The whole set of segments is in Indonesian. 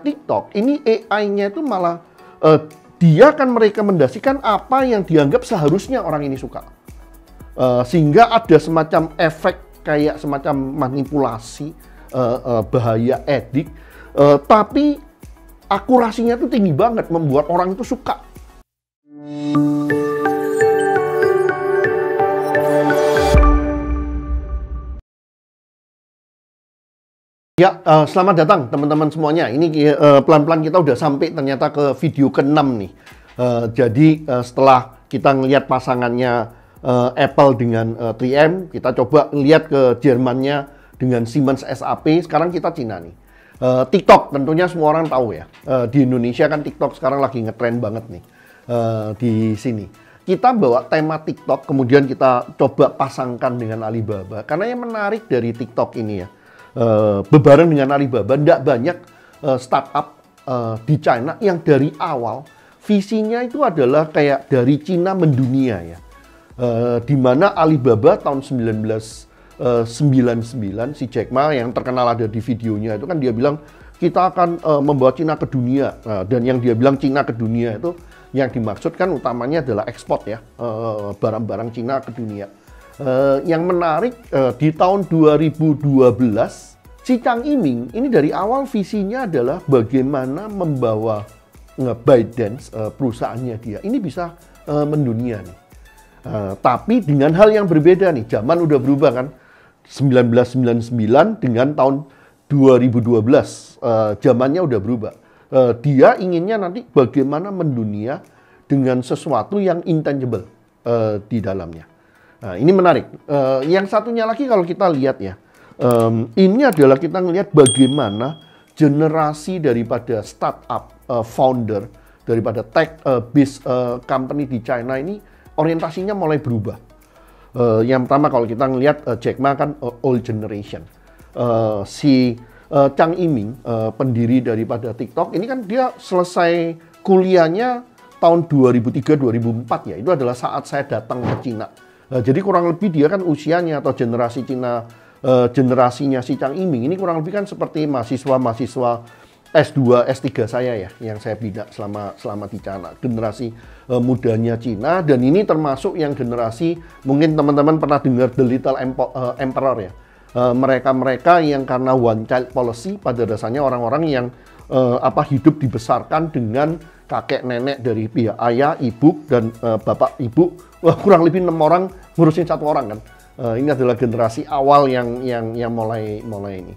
TikTok ini AI-nya itu malah dia akan merekomendasikan apa yang dianggap seharusnya orang ini suka. Sehingga ada semacam efek kayak semacam manipulasi, bahaya edik, tapi akurasinya itu tinggi banget, membuat orang itu suka. Ya, selamat datang teman-teman semuanya. Ini pelan-pelan kita udah sampai ternyata ke video ke-6 nih. Jadi setelah kita ngelihat pasangannya Apple dengan 3M, kita coba lihat ke Jermannya dengan Siemens SAP, sekarang kita Cina nih. TikTok tentunya semua orang tahu ya. Di Indonesia kan TikTok sekarang lagi ngetren banget nih di sini. Kita bawa tema TikTok, kemudian kita coba pasangkan dengan Alibaba. Karena yang menarik dari TikTok ini ya, bebareng dengan Alibaba, tidak banyak startup di China yang dari awal visinya itu adalah kayak dari Cina mendunia ya. Di mana Alibaba tahun 1999 si Jack Ma yang terkenal ada di videonya itu kan dia bilang kita akan membawa Cina ke dunia. Dan yang dia bilang Cina ke dunia itu yang dimaksudkan utamanya adalah ekspor ya, barang-barang Cina ke dunia. Yang menarik di tahun 2012 si Chang Yiming ini dari awal visinya adalah bagaimana membawa ByteDance perusahaannya dia ini bisa mendunia nih. Tapi dengan hal yang berbeda nih, zaman udah berubah kan, 1999 dengan tahun 2012 zamannya udah berubah. Dia inginnya nanti bagaimana mendunia dengan sesuatu yang intangible di dalamnya. Nah, ini menarik. Yang satunya lagi kalau kita lihat ya, ini adalah kita melihat bagaimana generasi daripada startup founder, daripada tech-based company di China ini orientasinya mulai berubah. Yang pertama kalau kita melihat Jack Ma kan old generation. Si Chang Yiming, pendiri daripada TikTok, ini kan dia selesai kuliahnya tahun 2003-2004 ya. Itu adalah saat saya datang ke Cina. Jadi kurang lebih dia kan usianya atau generasi Cina, generasinya si Chang Yiming ini kurang lebih kan seperti mahasiswa S2, S3 saya ya, yang saya bina selama di China. Generasi mudanya Cina, dan ini termasuk yang generasi, mungkin teman-teman pernah dengar The Little Emperor ya. Mereka-mereka yang karena one child policy, pada dasarnya orang-orang yang hidup dibesarkan dengan kakek nenek dari pihak ayah, ibu, dan bapak ibu. Wah, kurang lebih 6 orang ngurusin 1 orang kan. Ini adalah generasi awal yang mulai ini.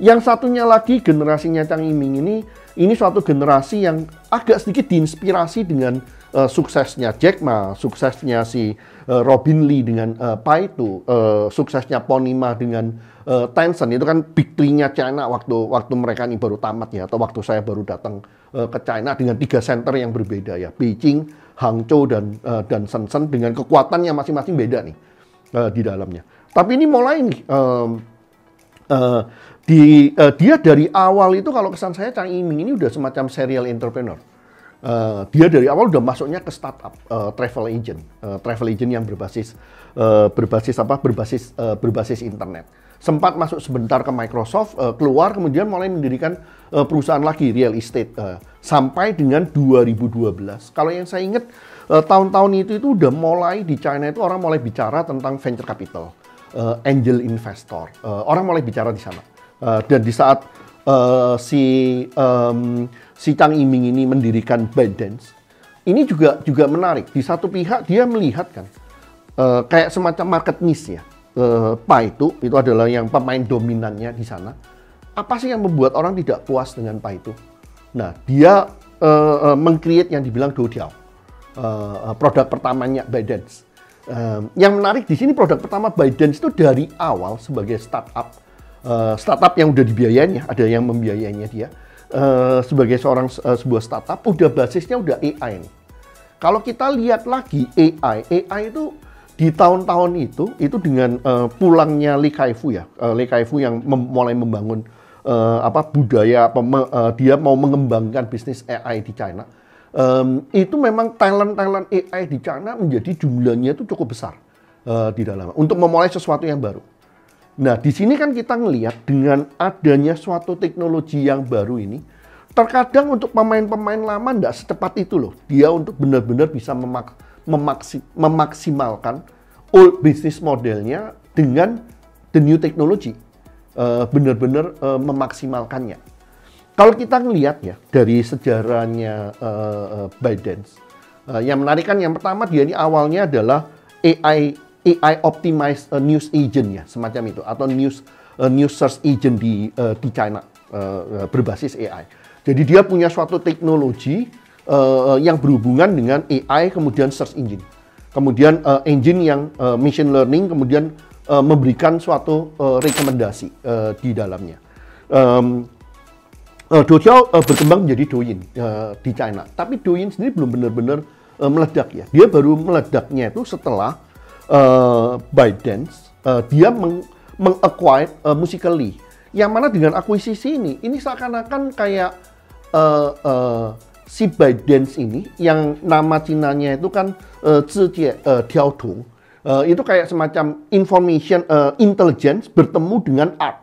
Yang satunya lagi generasinya Chang Yiming ini suatu generasi yang agak sedikit diinspirasi dengan suksesnya Jack Ma, suksesnya si Robin Li dengan Baidu, suksesnya Pony Ma dengan Tencent. Itu kan big three-nya China waktu mereka ini baru tamat ya, atau waktu saya baru datang ke China dengan 3 center yang berbeda ya, Beijing, Hangzhou dan Shenzhen, dengan kekuatannya masing-masing beda nih di dalamnya. Tapi ini mulai nih dia dari awal itu, kalau kesan saya Chang Yiming ini udah semacam serial entrepreneur. Dia dari awal udah masuknya ke startup, travel agent yang berbasis internet. Sempat masuk sebentar ke Microsoft, keluar kemudian mulai mendirikan perusahaan lagi real estate sampai dengan 2012. Kalau yang saya ingat tahun-tahun itu udah mulai di China itu orang mulai bicara tentang venture capital, angel investor. Orang mulai bicara di sana. Dan di saat si Chang Yiming ini mendirikan ByteDance, ini juga menarik. Di satu pihak dia melihat kan kayak semacam market niche ya. Baidu itu adalah yang pemain dominannya di sana. Apa sih yang membuat orang tidak puas dengan Baidu? Nah, dia meng-create yang dibilang Doudiao, produk pertamanya ByteDance. Yang menarik di sini produk pertama ByteDance itu dari awal sebagai startup yang udah dibiayain ya, ada yang membiayainya dia. Sebagai sebuah startup basisnya udah AI nih. Kalau kita lihat lagi AI itu di tahun-tahun itu dengan pulangnya Li Kai-Fu ya, Li Kai-Fu yang mulai membangun budaya, dia mau mengembangkan bisnis AI di China. Itu memang talent AI di China menjadi jumlahnya itu cukup besar di dalam untuk memulai sesuatu yang baru. Nah, di sini kan kita ngelihat dengan adanya suatu teknologi yang baru ini, terkadang untuk pemain-pemain lama nggak secepat itu loh. Dia untuk benar-benar bisa memaksimalkan old business modelnya dengan the new technology. Benar-benar memaksimalkannya. Kalau kita ngelihat ya dari sejarahnya ByteDance, yang menarik kan yang pertama dia ini awalnya adalah AI optimized news agent ya, semacam itu, atau news search agent di China, berbasis AI. Jadi dia punya suatu teknologi yang berhubungan dengan AI, kemudian search engine, kemudian engine yang machine learning, kemudian memberikan suatu rekomendasi di dalamnya. Doujia berkembang menjadi Douyin di China, tapi Douyin sendiri belum benar-benar meledak ya. Dia baru meledaknya itu setelah ByteDance dia meng-acquire Musical.ly, yang mana dengan akuisisi ini seakan-akan kayak si ByteDance ini yang nama Cinanya itu kan Zhijie Diaotong, itu kayak semacam information intelligence bertemu dengan art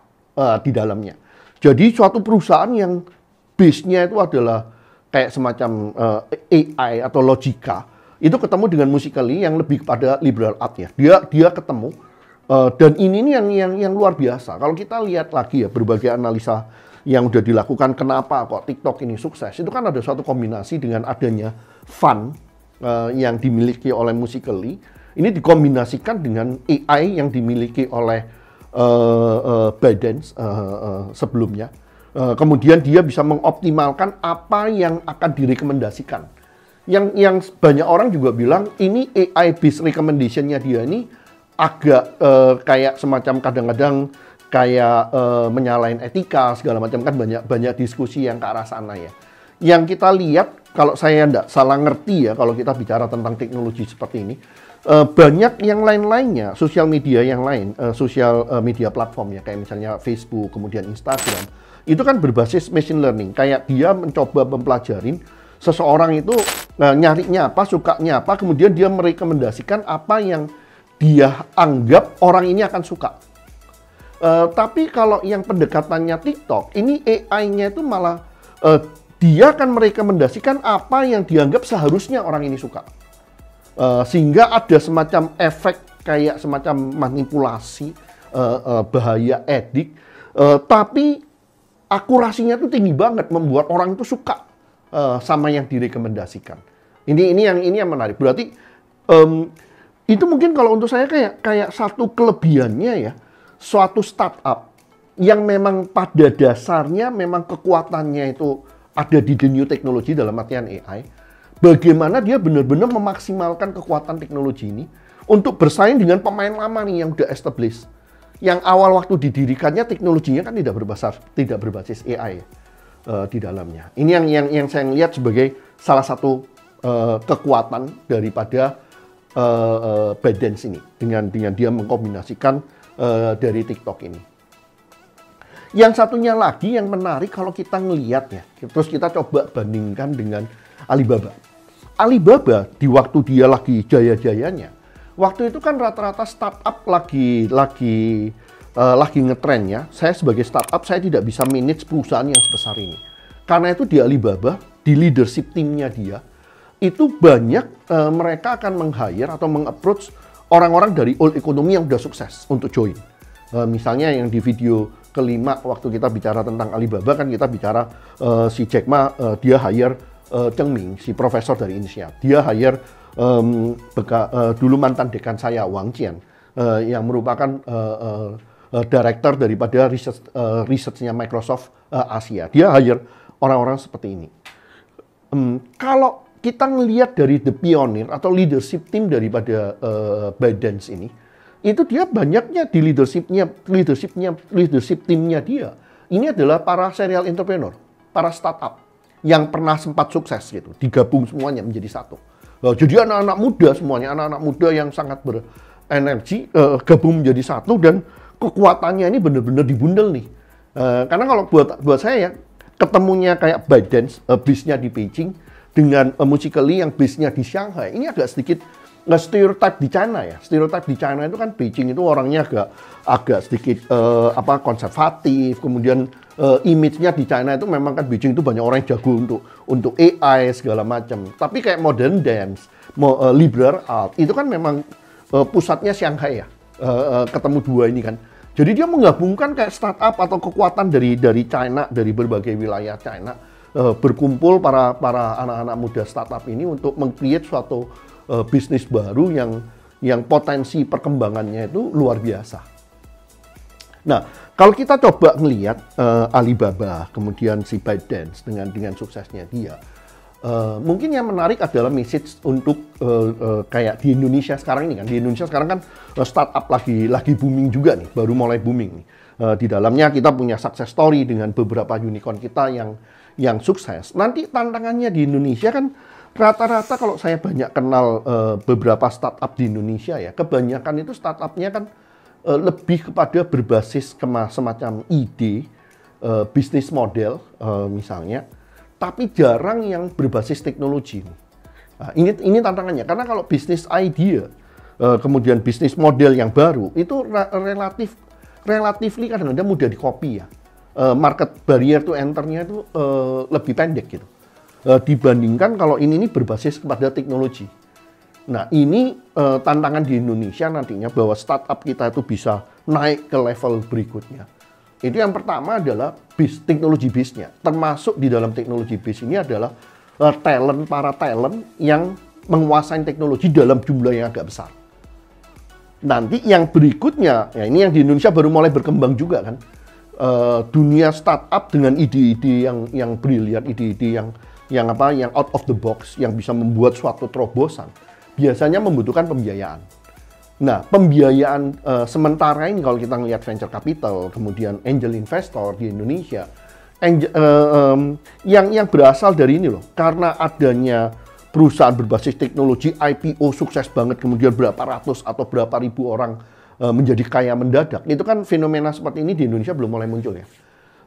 di dalamnya. Jadi suatu perusahaan yang base-nya itu adalah kayak semacam AI atau logika, itu ketemu dengan Musical.ly yang lebih kepada liberal art ya. Dia ketemu dan ini yang luar biasa. Kalau kita lihat lagi ya berbagai analisa yang udah dilakukan kenapa kok TikTok ini sukses, itu kan ada suatu kombinasi dengan adanya fund yang dimiliki oleh Musical.ly, ini dikombinasikan dengan AI yang dimiliki oleh ByteDance sebelumnya. Kemudian dia bisa mengoptimalkan apa yang akan direkomendasikan. Yang banyak orang juga bilang ini AI based recommendation-nya dia ini agak kayak semacam kadang-kadang kayak menyalahin etika segala macam, kan banyak diskusi yang ke arah sana ya. Yang kita lihat, kalau saya tidak salah ngerti ya, kalau kita bicara tentang teknologi seperti ini, banyak yang lain-lainnya, sosial media yang lain, sosial media platform ya, kayak misalnya Facebook, kemudian Instagram, itu kan berbasis machine learning. Kayak dia mencoba mempelajarin seseorang itu nyarinya apa, sukanya apa, kemudian dia merekomendasikan apa yang dia anggap orang ini akan suka. Tapi kalau yang pendekatannya TikTok, ini AI-nya itu malah dia akan merekomendasikan apa yang dianggap seharusnya orang ini suka. Sehingga ada semacam efek kayak semacam manipulasi, bahaya edik, tapi akurasinya itu tinggi banget, membuat orang itu suka sama yang direkomendasikan. Ini yang menarik. Berarti itu mungkin kalau untuk saya kayak satu kelebihannya ya, suatu startup yang memang pada dasarnya memang kekuatannya itu ada di the new technology dalam artian AI. Bagaimana dia benar-benar memaksimalkan kekuatan teknologi ini untuk bersaing dengan pemain lama nih yang udah established. Yang awal waktu didirikannya teknologinya kan tidak berbasis AI di dalamnya. Ini yang saya lihat sebagai salah satu kekuatan daripada ByteDance ini dengan dia mengkombinasikan dari TikTok ini. Yang satunya lagi yang menarik kalau kita ngelihat ya, terus kita coba bandingkan dengan Alibaba. Alibaba di waktu dia lagi jaya-jayanya, waktu itu kan rata-rata startup lagi ngetren ya. Saya sebagai startup saya tidak bisa manage perusahaan yang sebesar ini. Karena itu di Alibaba, di leadership timnya dia, itu banyak mereka akan meng-hire atau meng-approach orang-orang dari old economy yang udah sukses untuk join. Misalnya yang di video kelima waktu kita bicara tentang Alibaba kan kita bicara si Jack Ma, dia hire Cheng Ming, si profesor dari Indonesia. Dia hire dulu mantan dekan saya, Wang Jian, yang merupakan director daripada research-nya Microsoft Asia. Dia hire orang-orang seperti ini. Kalau kita ngelihat dari the pioneer atau leadership team daripada ByteDance ini, itu dia banyaknya di leadership timnya dia. Ini adalah para serial entrepreneur, para startup yang pernah sempat sukses gitu, digabung semuanya menjadi satu. Jadi anak-anak muda semuanya, anak-anak muda yang sangat berenergi, gabung menjadi satu dan kekuatannya ini benar-benar dibundel nih. Karena kalau buat saya ya, ketemunya kayak ByteDance, base-nya di Beijing, dengan Musical.ly yang base-nya di Shanghai, ini agak sedikit stereotype di China ya. Stereotype di China itu kan Beijing itu orangnya agak sedikit konservatif, kemudian image-nya di China itu memang kan Beijing itu banyak orang yang jago untuk AI segala macam. Tapi kayak modern dance, liberal art itu kan memang pusatnya Shanghai ya. Ketemu dua ini kan. Jadi dia menggabungkan kayak startup atau kekuatan dari China, dari berbagai wilayah China, berkumpul para anak-anak muda startup ini untuk meng-create suatu bisnis baru yang potensi perkembangannya itu luar biasa. Nah, kalau kita coba melihat Alibaba, kemudian si ByteDance dengan suksesnya dia, mungkin yang menarik adalah message untuk kayak di Indonesia sekarang ini kan. Di Indonesia sekarang kan startup lagi booming juga nih, baru mulai booming nih. Di dalamnya kita punya success story dengan beberapa unicorn kita yang sukses. Nanti tantangannya di Indonesia kan rata-rata kalau saya banyak kenal beberapa startup di Indonesia ya, kebanyakan itu startupnya kan lebih kepada berbasis semacam ide, bisnis model misalnya, tapi jarang yang berbasis teknologi. Nah, ini tantangannya, karena kalau bisnis idea, kemudian bisnis model yang baru, itu relatifly kadang-kadang mudah di-copy ya. Market barrier to enter-nya itu lebih pendek gitu. Dibandingkan kalau ini berbasis kepada teknologi. Nah, ini tantangan di Indonesia nantinya bahwa startup kita itu bisa naik ke level berikutnya. Itu yang pertama adalah teknologi bisnya. Termasuk di dalam teknologi bis ini adalah para talent yang menguasai teknologi dalam jumlah yang agak besar. Nanti yang berikutnya, ya ini yang di Indonesia baru mulai berkembang juga kan. Dunia startup dengan ide-ide yang brilian, ide-ide yang out of the box, yang bisa membuat suatu terobosan, biasanya membutuhkan pembiayaan. Nah, pembiayaan sementara ini kalau kita ngelihat venture capital, kemudian angel investor di Indonesia, yang berasal dari ini loh, karena adanya perusahaan berbasis teknologi IPO sukses banget, kemudian berapa ratus atau berapa ribu orang menjadi kaya mendadak. Itu kan fenomena seperti ini di Indonesia belum mulai muncul ya.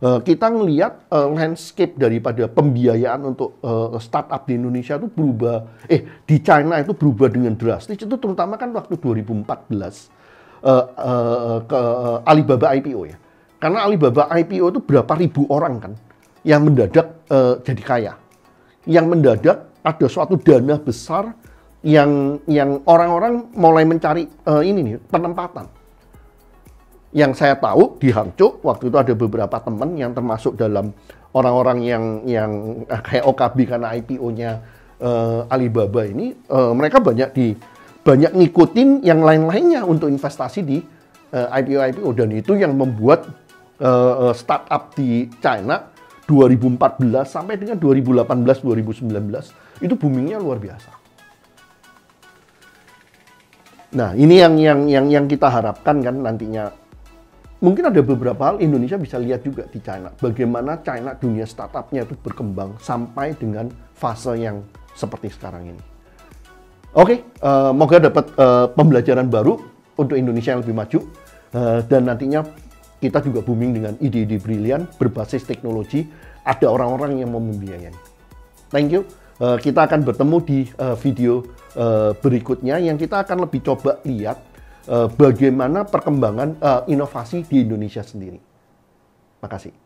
Kita ngelihat landscape daripada pembiayaan untuk startup di Indonesia itu berubah, di China itu berubah dengan drastis. Itu terutama kan waktu 2014 ke Alibaba IPO ya. Karena Alibaba IPO itu berapa ribu orang kan yang mendadak jadi kaya. Yang mendadak ada suatu dana besar yang orang-orang mulai mencari penempatan. Yang saya tahu di Hangzhou waktu itu ada beberapa teman yang termasuk dalam orang-orang yang kayak OKB karena IPO-nya Alibaba ini, mereka banyak ngikutin yang lain-lainnya untuk investasi di IPO dan itu yang membuat startup di China 2014 sampai dengan 2018-2019 itu boomingnya luar biasa. Nah, ini yang kita harapkan kan nantinya. Mungkin ada beberapa hal Indonesia bisa lihat juga di China. Bagaimana China dunia startupnya itu berkembang sampai dengan fase yang seperti sekarang ini. Oke, moga dapat pembelajaran baru untuk Indonesia yang lebih maju. Dan nantinya kita juga booming dengan ide-ide brilian berbasis teknologi. Ada orang-orang yang mau membiayai. Thank you. Kita akan bertemu di video berikutnya yang kita akan lebih coba lihat bagaimana perkembangan inovasi di Indonesia sendiri. Makasih.